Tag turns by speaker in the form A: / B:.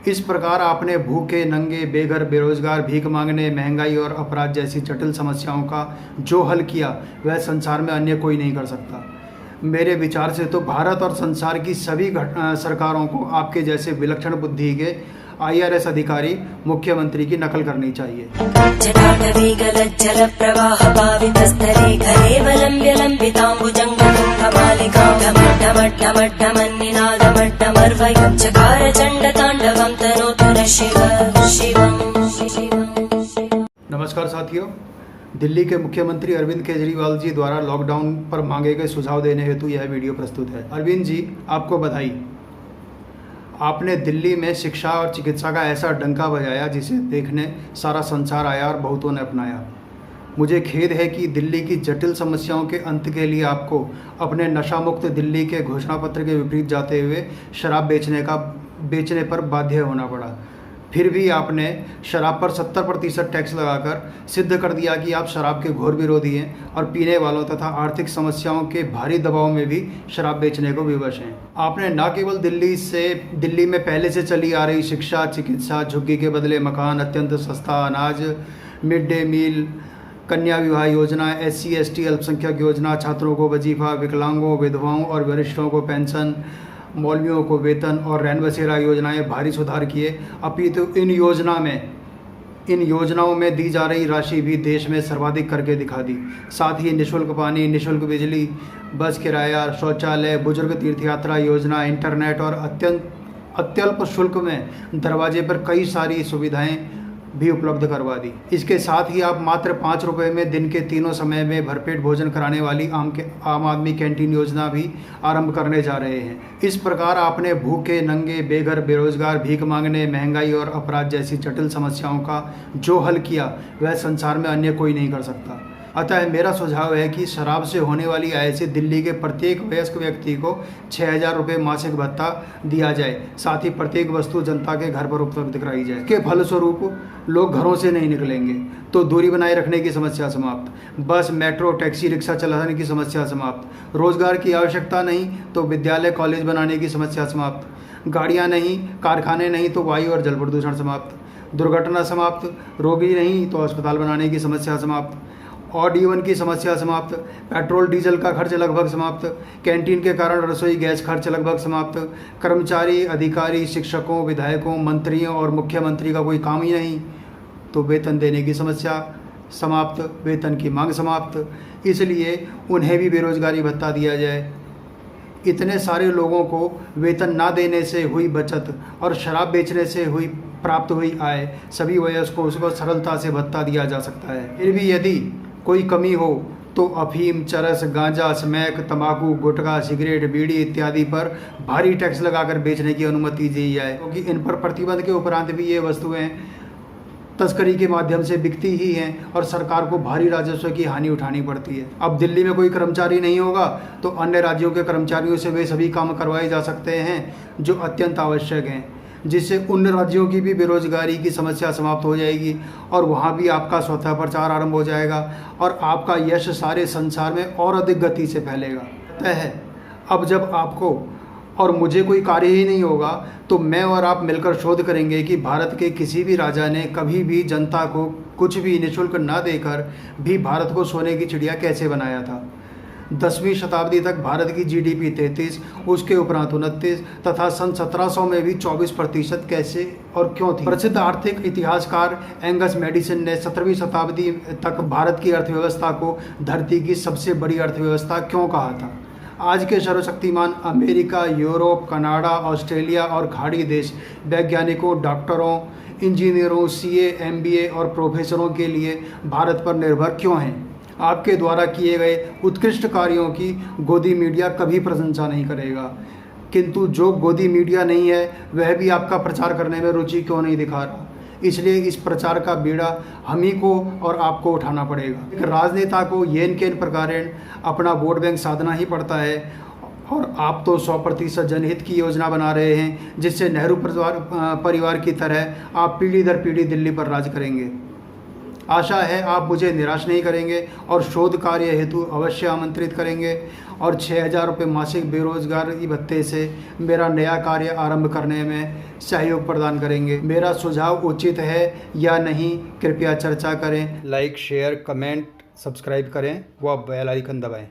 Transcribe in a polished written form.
A: इस प्रकार आपने भूखे, नंगे, बेघर, बेरोजगार, भीख मांगने, महंगाई और अपराध जैसी जटिल समस्याओं का जो हल किया वह संसार में अन्य कोई नहीं कर सकता। मेरे विचार से तो भारत और संसार की सभी सरकारों को आपके जैसे विलक्षण बुद्धि के IRS अधिकारी मुख्यमंत्री की नकल करनी चाहिए। नमस्कार साथियों, दिल्ली के मुख्यमंत्री अरविंद केजरीवाल जी द्वारा लॉकडाउन पर मांगे गए सुझाव देने हेतु यह वीडियो प्रस्तुत है। अरविंद जी, आपको बधाई। आपने दिल्ली में शिक्षा और चिकित्सा का ऐसा डंका बजाया जिसे देखने सारा संसार आया और बहुतों ने अपनाया। मुझे खेद है कि दिल्ली की जटिल समस्याओं के अंत के लिए आपको अपने नशा मुक्त दिल्ली के घोषणा पत्र के विपरीत जाते हुए शराब बेचने पर बाध्य होना पड़ा। फिर भी आपने शराब पर 70% टैक्स लगाकर सिद्ध कर दिया कि आप शराब के घोर विरोधी हैं और पीने वालों तथा आर्थिक समस्याओं के भारी दबाव में भी शराब बेचने को विवश हैं। आपने न केवल दिल्ली में पहले से चली आ रही शिक्षा, चिकित्सा, झुग्गी के बदले मकान, अत्यंत सस्ता अनाज, मिड डे मील, कन्या विवाह योजना, SC ST अल्पसंख्यक योजना, छात्रों को वजीफा, विकलांगों, विधवाओं और वरिष्ठों को पेंशन, मौलवियों को वेतन और रैन बसेरा योजनाएं भारी सुधार किए। अपितु इन योजनाओं में दी जा रही राशि भी देश में सर्वाधिक करके दिखा दी। साथ ही निःशुल्क पानी, निःशुल्क बिजली, बस किराया, शौचालय, बुजुर्ग तीर्थयात्रा योजना, इंटरनेट और अत्यल्प शुल्क में दरवाजे पर कई सारी सुविधाएं भी उपलब्ध करवा दी। इसके साथ ही आप मात्र 5 रुपये में दिन के तीनों समय में भरपेट भोजन कराने वाली आम आदमी कैंटीन योजना भी आरंभ करने जा रहे हैं। इस प्रकार आपने भूखे, नंगे, बेघर, बेरोजगार, भीख मांगने, महंगाई और अपराध जैसी जटिल समस्याओं का जो हल किया वह संसार में अन्य कोई नहीं कर सकता। अतः मेरा सुझाव है कि शराब से होने वाली आय से दिल्ली के प्रत्येक वयस्क व्यक्ति को 6,000 रुपये मासिक भत्ता दिया जाए। साथ ही प्रत्येक वस्तु जनता के घर पर उपलब्ध कराई जाए। के फलस्वरूप लोग घरों से नहीं निकलेंगे तो दूरी बनाए रखने की समस्या समाप्त, बस, मेट्रो, टैक्सी, रिक्शा चलाने की समस्या समाप्त, रोजगार की आवश्यकता नहीं तो विद्यालय, कॉलेज बनाने की समस्या समाप्त, गाड़ियाँ नहीं, कारखाने नहीं तो वायु और जल प्रदूषण समाप्त, दुर्घटना समाप्त, रोगी नहीं तो अस्पताल बनाने की समस्या समाप्त, ऑड इवन की समस्या समाप्त, पेट्रोल डीजल का खर्च लगभग समाप्त, कैंटीन के कारण रसोई गैस खर्च लगभग समाप्त, कर्मचारी, अधिकारी, शिक्षकों, विधायकों, मंत्रियों और मुख्यमंत्री का कोई काम ही नहीं तो वेतन देने की समस्या समाप्त, वेतन की मांग समाप्त। इसलिए उन्हें भी बेरोजगारी भत्ता दिया जाए। इतने सारे लोगों को वेतन ना देने से हुई बचत और शराब बेचने से प्राप्त हुई आय, सभी वयस्कों को सरलता से भत्ता दिया जा सकता है। फिर भी यदि कोई कमी हो तो अफीम, चरस, गांजा, स्मैक, तंबाकू, गुटखा, सिगरेट, बीड़ी इत्यादि पर भारी टैक्स लगाकर बेचने की अनुमति दी जाए, क्योंकि इन पर प्रतिबंध के उपरांत भी ये वस्तुएं तस्करी के माध्यम से बिकती ही हैं और सरकार को भारी राजस्व की हानि उठानी पड़ती है। अब दिल्ली में कोई कर्मचारी नहीं होगा तो अन्य राज्यों के कर्मचारियों से वे सभी काम करवाए जा सकते हैं जो अत्यंत आवश्यक हैं, जिससे उन राज्यों की भी बेरोजगारी की समस्या समाप्त हो जाएगी और वहाँ भी आपका स्वतः प्रचार आरंभ हो जाएगा और आपका यश सारे संसार में और अधिक गति से फैलेगा। तय अब जब आपको और मुझे कोई कार्य ही नहीं होगा तो मैं और आप मिलकर शोध करेंगे कि भारत के किसी भी राजा ने कभी भी जनता को कुछ भी निःशुल्क न देकर भी भारत को सोने की चिड़िया कैसे बनाया था। 10वीं शताब्दी तक भारत की GDP 33, उसके उपरांत 29 तथा सन 1700 में भी 24% कैसे और क्यों थी। प्रसिद्ध आर्थिक इतिहासकार एंगस मैडिसन ने 17वीं शताब्दी तक भारत की अर्थव्यवस्था को धरती की सबसे बड़ी अर्थव्यवस्था क्यों कहा था। आज के सर्वशक्तिमान अमेरिका, यूरोप, कनाडा, ऑस्ट्रेलिया और खाड़ी देश वैज्ञानिकों, डॉक्टरों, इंजीनियरों, CA, MBA और प्रोफेसरों के लिए भारत पर निर्भर क्यों हैं। आपके द्वारा किए गए उत्कृष्ट कार्यों की गोदी मीडिया कभी प्रशंसा नहीं करेगा, किंतु जो गोदी मीडिया नहीं है वह भी आपका प्रचार करने में रुचि क्यों नहीं दिखा रहा। इसलिए इस प्रचार का बीड़ा हम ही को और आपको उठाना पड़ेगा। एक राजनेता को येन केन प्रकारेण अपना वोट बैंक साधना ही पड़ता है और आप तो 100% जनहित की योजना बना रहे हैं, जिससे नेहरू परिवार की तरह आप पीढ़ी दर पीढ़ी दिल्ली पर राज करेंगे। आशा है आप मुझे निराश नहीं करेंगे और शोध कार्य हेतु अवश्य आमंत्रित करेंगे और 6,000 रुपये मासिक बेरोजगारी भत्ते से मेरा नया कार्य आरंभ करने में सहयोग प्रदान करेंगे। मेरा सुझाव उचित है या नहीं, कृपया चर्चा करें। लाइक, शेयर, कमेंट, सब्सक्राइब करें व बेल आइकन दबाएं।